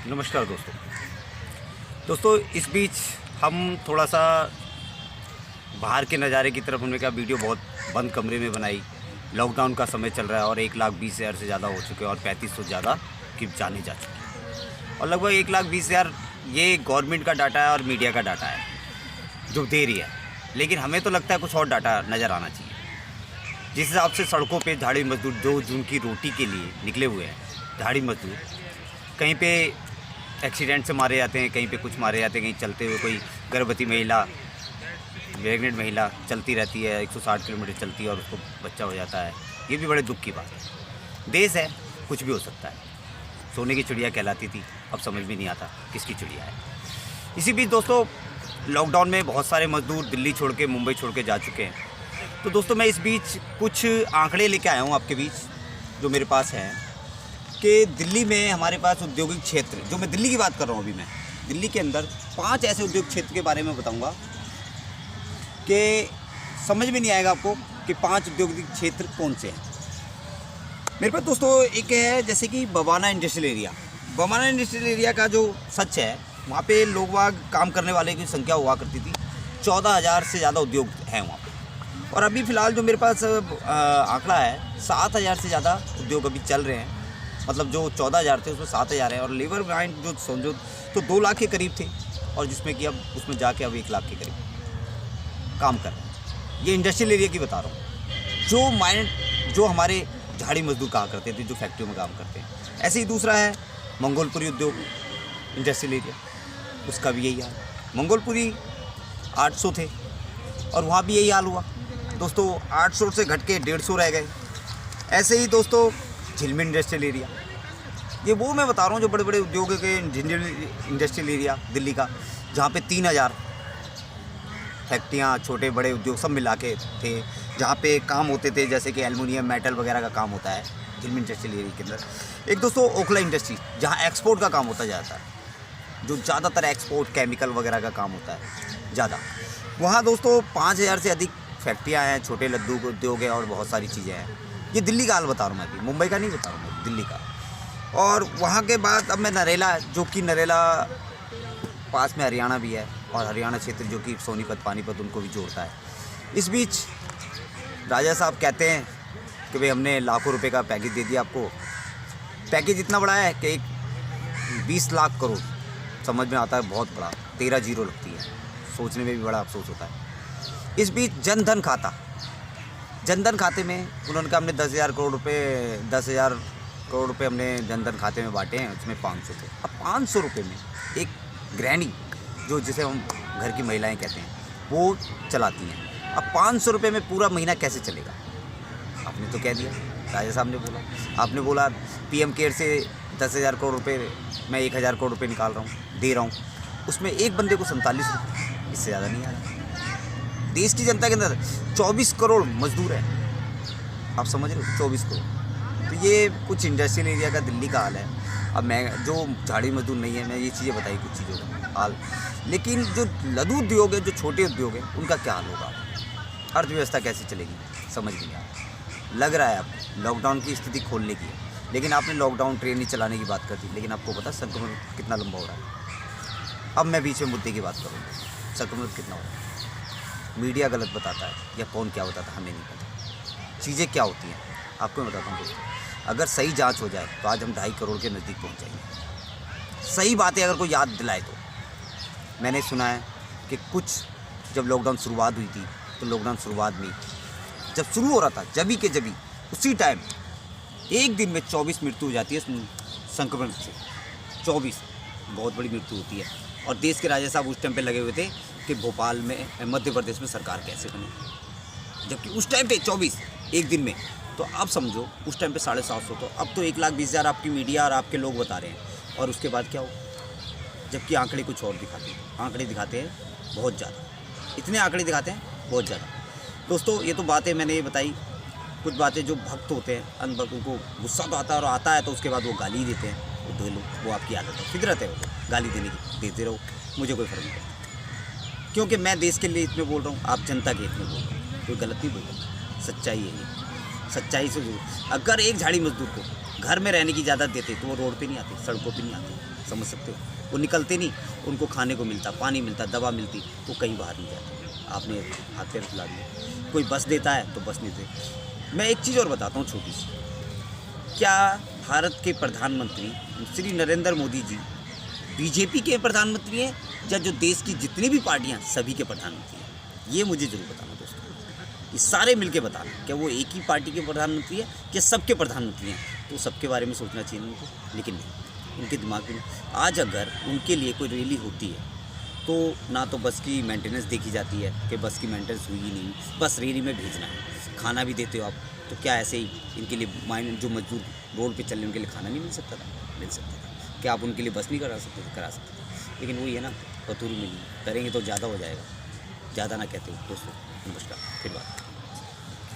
नमस्कार दोस्तों इस बीच हम थोड़ा सा बाहर के नज़ारे की तरफ हमने कहा वीडियो बहुत बंद कमरे में बनाई। लॉकडाउन का समय चल रहा है और 1,20,000 से ज़्यादा हो चुके हैं और 3500 ज़्यादा की जाने जा चुकी है और लगभग 1,20,000 ये गवर्नमेंट का डाटा है और मीडिया का डाटा है जो दे रही है। लेकिन हमें तो लगता है कुछ और डाटा नज़र आना चाहिए। जिस हिसाब से सड़कों पे झाड़ी मजदूर जो जिनकी रोटी के लिए निकले हुए हैं, झाड़ी मजदूर कहीं पे एक्सीडेंट से मारे जाते हैं, कहीं पे कुछ मारे जाते हैं, कहीं चलते हुए कोई गर्भवती महिला, प्रेगनेंट महिला चलती रहती है, 160 किलोमीटर चलती है और उसको बच्चा हो जाता है। ये भी बड़े दुख की बात है। देश है, कुछ भी हो सकता है। सोने की चिड़िया कहलाती थी, अब समझ में नहीं आता किसकी चिड़िया है। इसी बीच दोस्तों लॉकडाउन में बहुत सारे मजदूर दिल्ली छोड़ के, मुंबई छोड़ के जा चुके हैं। तो दोस्तों मैं इस बीच कुछ आंकड़े लेके आया हूँ आपके बीच जो मेरे पास हैं कि दिल्ली में हमारे पास औद्योगिक क्षेत्र, जो मैं दिल्ली की बात कर रहा हूँ अभी, मैं दिल्ली के अंदर 5 ऐसे उद्योग क्षेत्र के बारे में बताऊँगा कि समझ में नहीं आएगा आपको कि 5 औद्योगिक क्षेत्र कौन से हैं। मेरे पास दोस्तों एक है जैसे कि Bawana industrial area. Bawana industrial area का जो सच है, वहाँ पे लोग वाग काम करने वाले की संख्या हुआ करती थी। 14,000 से ज़्यादा उद्योग हैं वहाँ पे। और अभी फ़िलहाल जो मेरे पास आंकड़ा है, 7,000 से ज़्यादा उद्योग अभी चल रहे हैं। मतलब जो 14,000 थे उसमें 7,000 है और लेबर माइंड जो समझो तो 2 लाख के करीब थे और जिसमें कि अब उसमें जाके अब 1 लाख के करीब काम कर रहे हैं। ये इंडस्ट्रियल एरिया की बता रहा हूँ। जो हमारे झाड़ी मजदूर कहा करते थे, जो फैक्ट्रियों में काम करते हैं। ऐसे ही दूसरा है मंगोलपुरी उद्योग इंडस्ट्रियल एरिया, उसका भी यही हाल। मंगोलपुरी 800 थे और वहाँ भी यही हाल हुआ दोस्तों। 800 से घट के 150 रह गए। ऐसे ही दोस्तों झिलमिल इंडस्ट्रियल एरिया, ये वो मैं बता रहा हूँ जो बड़े बड़े उद्योग के इंडस्ट्रियल एरिया दिल्ली का, जहाँ पे 3,000 फैक्ट्रियाँ, छोटे बड़े उद्योग सब मिला के थे, जहाँ पे काम होते थे जैसे कि एल्युमिनियम, मेटल वगैरह का काम होता है झिलमिल इंडस्ट्रियल एरिया के अंदर। एक दोस्तों ओखला इंडस्ट्री, जहाँ एक्सपोर्ट का काम होता जाता है, जो ज़्यादातर एक्सपोर्ट केमिकल वगैरह का काम होता है ज़्यादा। वहाँ दोस्तों 5,000 से अधिक फैक्ट्रियाँ हैं, छोटे लद्दू उद्योग है और बहुत सारी चीज़ें हैं। ये दिल्ली का हाल बता रहा हूँ मैं, अभी मुंबई का नहीं बता रहा हूँ मैं, दिल्ली का। और वहाँ के बाद अब मैं नरेला, जो कि नरेला पास में हरियाणा भी है और हरियाणा क्षेत्र जो कि सोनीपत, पानीपत उनको भी जोड़ता है। इस बीच राजा साहब कहते हैं कि भाई हमने लाखों रुपए का पैकेज दे दिया आपको। पैकेज इतना बड़ा है कि एक 20 लाख करोड़, समझ में आता है बहुत बड़ा, 13 जीरो लगती है, सोचने में भी बड़ा अफसोस होता है। इस बीच जनधन खाता, जनधन खाते में उन्होंने कहा हमने 10,000 करोड़ रुपए हमने जनधन खाते में बांटे हैं, उसमें 500 थे। अब 500 रुपये में एक गृहिणी, जो जिसे हम घर की महिलाएं कहते हैं, वो चलाती हैं। अब 500 रुपये में पूरा महीना कैसे चलेगा? आपने तो कह दिया, राजा साहब ने बोला, आपने बोला PM केयर से 10,000 करोड़ रुपये, मैं 1,000 करोड़ रुपये निकाल रहा हूँ, दे रहा हूँ, उसमें एक बंदे को 47 रुपये, इससे ज़्यादा नहीं आ रहा। देश की जनता के अंदर 24 करोड़ मजदूर हैं, आप समझ रहे हो, 24 करोड़। तो ये कुछ इंडस्ट्रियल एरिया का दिल्ली का हाल है। अब मैं जो झाड़ी मजदूर नहीं है, मैं ये चीज़ें बताई कुछ चीज़ों का हाल, लेकिन जो लघु उद्योग है, जो छोटे उद्योग हैं, उनका क्या हाल होगा? अर्थव्यवस्था कैसे चलेगी? समझ नहीं आ रहा। लग रहा है आपको लॉकडाउन की स्थिति खोलने की है, लेकिन आपने लॉकडाउन ट्रेन नहीं चलाने की बात कर दी, लेकिन आपको पता संक्रमण कितना लंबा हो रहा है। अब मैं बीच में मुद्दे की बात करूँगा, संक्रमण कितना हो रहा है, मीडिया गलत बताता है या कौन क्या बताता है हमें नहीं पता। चीज़ें क्या होती हैं आपको मैं बताता हूँ दोस्तों। अगर सही जांच हो जाए तो आज हम 2.5 करोड़ के नज़दीक पहुँच जाएंगे। सही बात है, अगर कोई याद दिलाए तो। मैंने सुना है कि कुछ जब लॉकडाउन शुरुआत हुई थी, तो लॉकडाउन शुरुआत में जब शुरू हो रहा था, जभी उसी टाइम एक दिन में 24 मृत्यु हो जाती है संक्रमण से। 24 बहुत बड़ी मृत्यु होती है। और देश के राजा साहब उस टाइम पे लगे हुए थे कि भोपाल में, मध्य प्रदेश में सरकार कैसे बने, जबकि उस टाइम पे 24 एक दिन में। तो अब समझो उस टाइम पे 750, तो अब तो 1,20,000 आपकी मीडिया और आपके लोग बता रहे हैं। और उसके बाद क्या हो, जबकि आंकड़े कुछ और दिखाते हैं। आंकड़े दिखाते हैं बहुत ज़्यादा, इतने आंकड़े दिखाते हैं बहुत ज़्यादा। दोस्तों ये तो बातें मैंने ये बताई, कुछ बातें जो भक्त होते हैं, अनभक्त, उनको गुस्सा तो आता है और आता है तो उसके बाद वो गाली देते हैं। वो आपकी आदत है, फितरत है, वो गाली देने की, देते रहो, मुझे कोई फ़र्क नहीं पड़ता, क्योंकि मैं देश के लिए हित में बोल रहा हूँ, आप जनता के हित में बोल रहे हो, कोई गलत नहीं बोल रहा। सच्चाई है ये, सच्चाई से। अगर एक झाड़ी मजदूर को घर में रहने की इजाज़त देते तो वो रोड पे नहीं आते, सड़कों पे नहीं आते, समझ सकते हो। वो निकलते नहीं, उनको खाने को मिलता, पानी मिलता, दवा मिलती, तो कहीं बाहर नहीं जाते। आपने हाथ पैर फैला दिए। कोई बस देता है तो बस नहीं देते। मैं एक चीज़ और बताता हूँ छोटी सी, क्या भारत के प्रधानमंत्री श्री नरेंद्र मोदी जी बीजेपी के प्रधानमंत्री हैं या जो देश की जितनी भी पार्टियां सभी के प्रधानमंत्री हैं? ये मुझे ज़रूर बताना दोस्तों, ये सारे मिलके बताना, क्या वो एक ही पार्टी के प्रधानमंत्री हैं या सबके प्रधानमंत्री हैं? तो सबके बारे में सोचना चाहिए उनको, लेकिन नहीं, उनके दिमाग में नहीं। आज अगर उनके लिए कोई रैली होती है तो ना तो बस की मेंटेनेंस देखी जाती है कि बस की मेंटेनेंस हुई ही नहीं, बस रैली में भेजना है। खाना भी देते हो आप, तो क्या ऐसे ही इनके लिए माइंड जो मजदूर रोड पे चलने उनके लिए खाना नहीं मिल सकता था? मिल सकता था। क्या आप उनके लिए बस नहीं करा सकते थे? करा सकते थे। लेकिन वही है ना, पतूरी मिली, करेंगे तो ज़्यादा हो जाएगा। ज़्यादा ना कहते हो दोस्तों। नमस्कार, फिर बात।